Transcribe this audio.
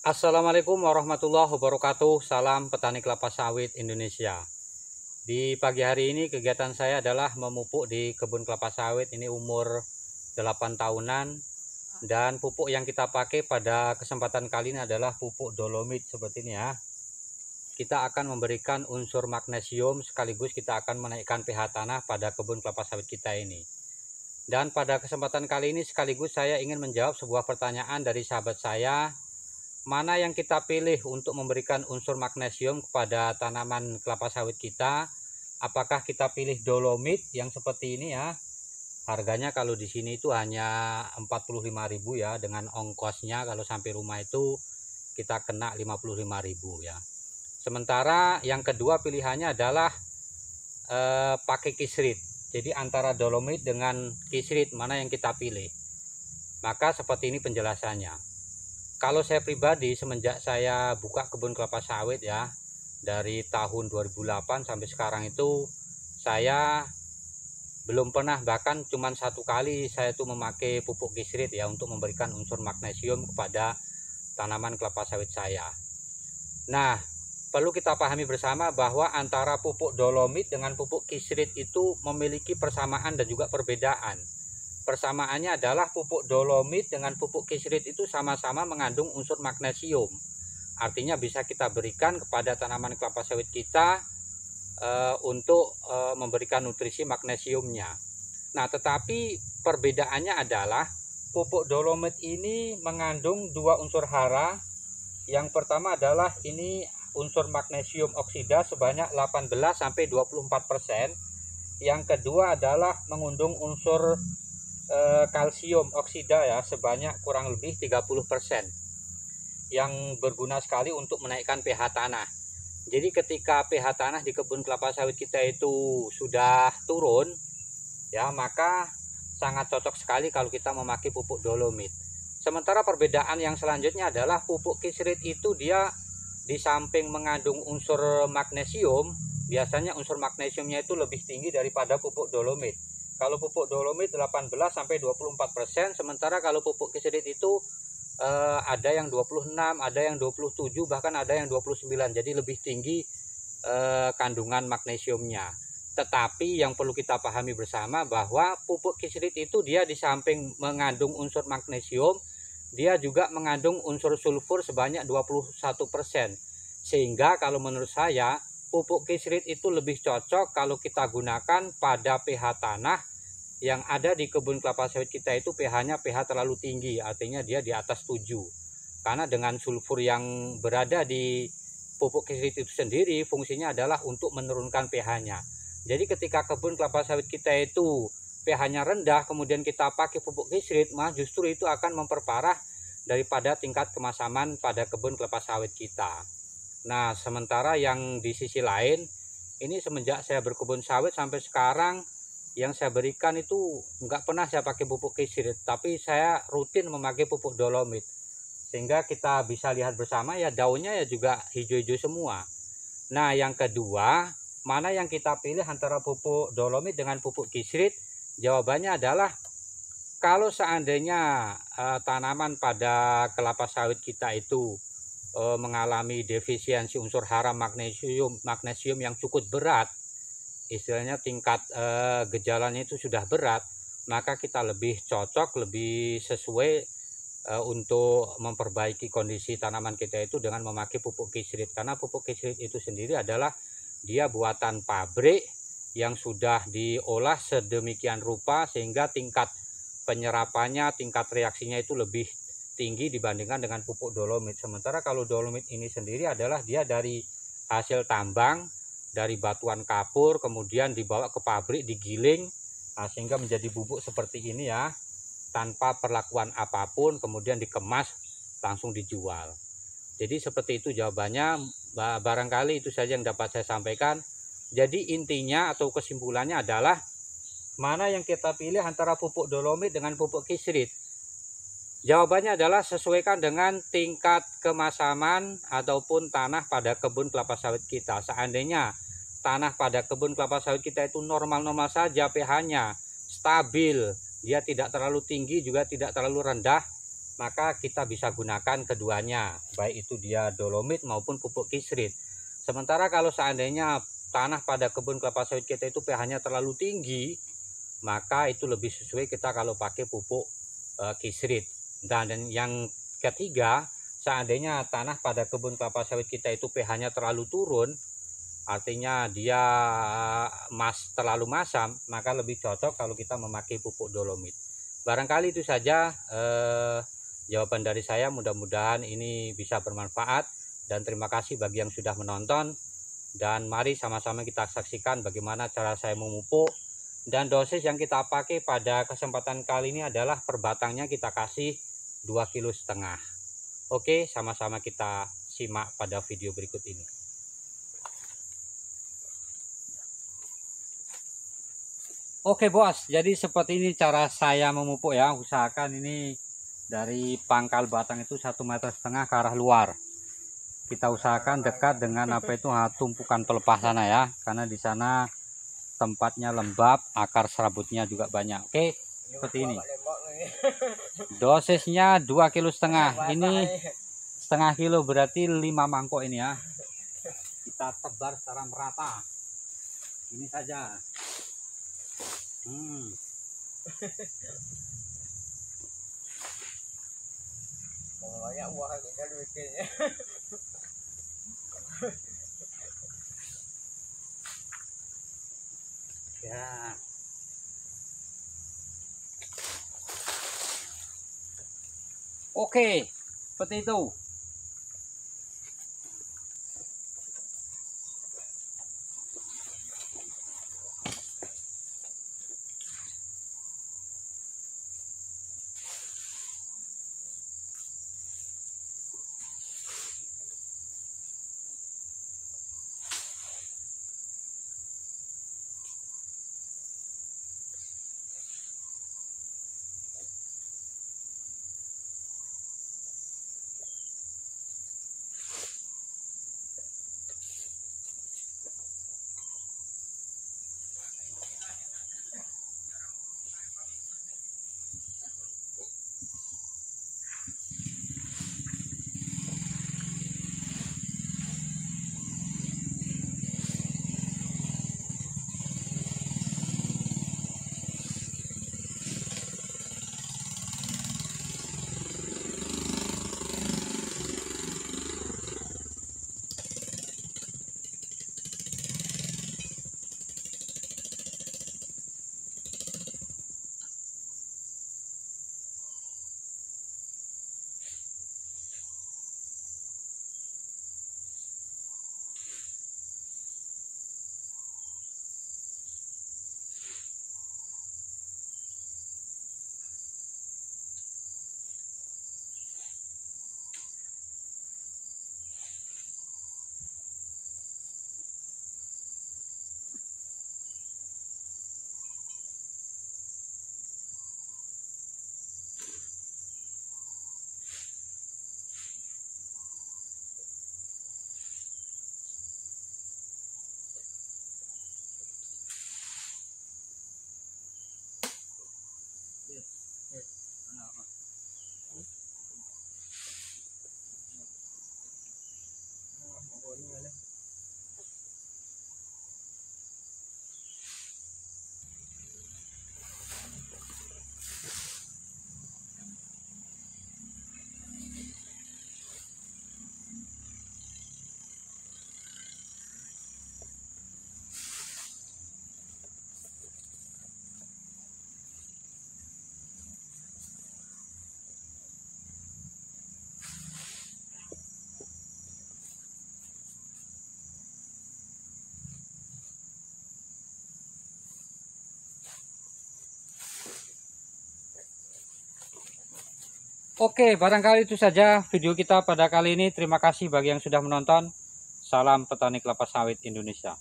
Assalamualaikum warahmatullahi wabarakatuh. Salam petani kelapa sawit Indonesia. Di pagi hari ini kegiatan saya adalah memupuk di kebun kelapa sawit. Ini umur 8 tahunan. Dan pupuk yang kita pakai pada kesempatan kali ini adalah pupuk dolomit seperti ini ya. Kita akan memberikan unsur magnesium sekaligus kita akan menaikkan pH tanah pada kebun kelapa sawit kita ini. Dan pada kesempatan kali ini sekaligus saya ingin menjawab sebuah pertanyaan dari sahabat saya. Mana yang kita pilih untuk memberikan unsur magnesium kepada tanaman kelapa sawit kita? Apakah kita pilih dolomit yang seperti ini ya? Harganya kalau di sini itu hanya 45.000 ya, dengan ongkosnya kalau sampai rumah itu kita kena 55.000 ya. Sementara yang kedua pilihannya adalah pakai kisrit. Jadi antara dolomit dengan kisrit mana yang kita pilih? Maka seperti ini penjelasannya. Kalau saya pribadi semenjak saya buka kebun kelapa sawit ya, dari tahun 2008 sampai sekarang itu saya belum pernah, bahkan cuma satu kali saya tuh memakai pupuk kisrit ya untuk memberikan unsur magnesium kepada tanaman kelapa sawit saya. Nah, perlu kita pahami bersama bahwa antara pupuk dolomit dengan pupuk kisrit itu memiliki persamaan dan juga perbedaan. Persamaannya adalah pupuk dolomit dengan pupuk kisrit itu sama-sama mengandung unsur magnesium. Artinya bisa kita berikan kepada tanaman kelapa sawit kita untuk memberikan nutrisi magnesiumnya. Nah, tetapi perbedaannya adalah pupuk dolomit ini mengandung dua unsur hara. Yang pertama adalah ini unsur magnesium oksida sebanyak 18-24%. Yang kedua adalah mengandung unsur kalsium oksida ya sebanyak kurang lebih 30%, yang berguna sekali untuk menaikkan pH tanah. Jadi ketika pH tanah di kebun kelapa sawit kita itu sudah turun ya, maka sangat cocok sekali kalau kita memakai pupuk dolomit. Sementara perbedaan yang selanjutnya adalah pupuk kisrit itu dia di samping mengandung unsur magnesium, biasanya unsur magnesiumnya itu lebih tinggi daripada pupuk dolomit. Kalau pupuk dolomit 18-24%, sementara kalau pupuk kisrit itu ada yang 26, ada yang 27, bahkan ada yang 29. Jadi lebih tinggi kandungan magnesiumnya. Tetapi yang perlu kita pahami bersama bahwa pupuk kisrit itu dia di samping mengandung unsur magnesium, dia juga mengandung unsur sulfur sebanyak 21%. Sehingga kalau menurut saya pupuk kisrit itu lebih cocok kalau kita gunakan pada pH tanah yang ada di kebun kelapa sawit kita itu pH-nya terlalu tinggi, artinya dia di atas 7. Karena dengan sulfur yang berada di pupuk kisrit itu sendiri fungsinya adalah untuk menurunkan pH-nya. Jadi ketika kebun kelapa sawit kita itu pH-nya rendah kemudian kita pakai pupuk kisrit, mah justru itu akan memperparah daripada tingkat kemasaman pada kebun kelapa sawit kita. Nah, sementara yang di sisi lain, ini semenjak saya berkebun sawit sampai sekarang yang saya berikan itu nggak pernah saya pakai pupuk kisrit, tapi saya rutin memakai pupuk dolomit. Sehingga kita bisa lihat bersama ya daunnya ya juga hijau-hijau semua. Nah, yang kedua, mana yang kita pilih antara pupuk dolomit dengan pupuk kisrit? Jawabannya adalah kalau seandainya tanaman pada kelapa sawit kita itu mengalami defisiensi unsur hara magnesium yang cukup berat, istilahnya tingkat gejalanya itu sudah berat, maka kita lebih cocok, lebih sesuai untuk memperbaiki kondisi tanaman kita itu dengan memakai pupuk kisrit. Karena pupuk kisrit itu sendiri adalah dia buatan pabrik yang sudah diolah sedemikian rupa sehingga tingkat penyerapannya, tingkat reaksinya itu lebih tinggi dibandingkan dengan pupuk dolomit. Sementara kalau dolomit ini sendiri adalah dia dari hasil tambang, dari batuan kapur, kemudian dibawa ke pabrik, digiling, sehingga menjadi bubuk seperti ini ya, tanpa perlakuan apapun, kemudian dikemas, langsung dijual. Jadi seperti itu jawabannya, barangkali itu saja yang dapat saya sampaikan. Jadi intinya atau kesimpulannya adalah, mana yang kita pilih antara pupuk dolomit dengan pupuk kisrit? Jawabannya adalah sesuaikan dengan tingkat kemasaman ataupun tanah pada kebun kelapa sawit kita. Seandainya tanah pada kebun kelapa sawit kita itu normal-normal saja, pH-nya stabil, dia tidak terlalu tinggi juga tidak terlalu rendah, maka kita bisa gunakan keduanya, baik itu dia dolomit maupun pupuk kisrit. Sementara kalau seandainya tanah pada kebun kelapa sawit kita itu pH-nya terlalu tinggi, maka itu lebih sesuai kita kalau pakai pupuk kisrit. Dan yang ketiga, seandainya tanah pada kebun kelapa sawit kita itu pH-nya terlalu turun, artinya dia terlalu masam, maka lebih cocok kalau kita memakai pupuk dolomit. Barangkali itu saja jawaban dari saya. Mudah-mudahan ini bisa bermanfaat, dan terima kasih bagi yang sudah menonton. Dan mari sama-sama kita saksikan bagaimana cara saya memupuk, dan dosis yang kita pakai pada kesempatan kali ini adalah per batangnya kita kasih 2,5 kg. Oke, sama-sama kita simak pada video berikut ini. Oke bos, jadi seperti ini cara saya memupuk ya. Usahakan ini dari pangkal batang itu 1,5 meter ke arah luar. Kita usahakan dekat dengan tumpukan pelepah sana ya, karena di sana tempatnya lembab, akar serabutnya juga banyak. Oke, seperti ini. Dosisnya 2,5 kg. Ini setengah kilo berarti 5 mangkok ini ya. Kita tebar secara merata. Ini saja. Banyak uang kita bikinnya. Ya. Oke, seperti itu. Oke, barangkali itu saja video kita pada kali ini. Terima kasih bagi yang sudah menonton. Salam petani kelapa sawit Indonesia.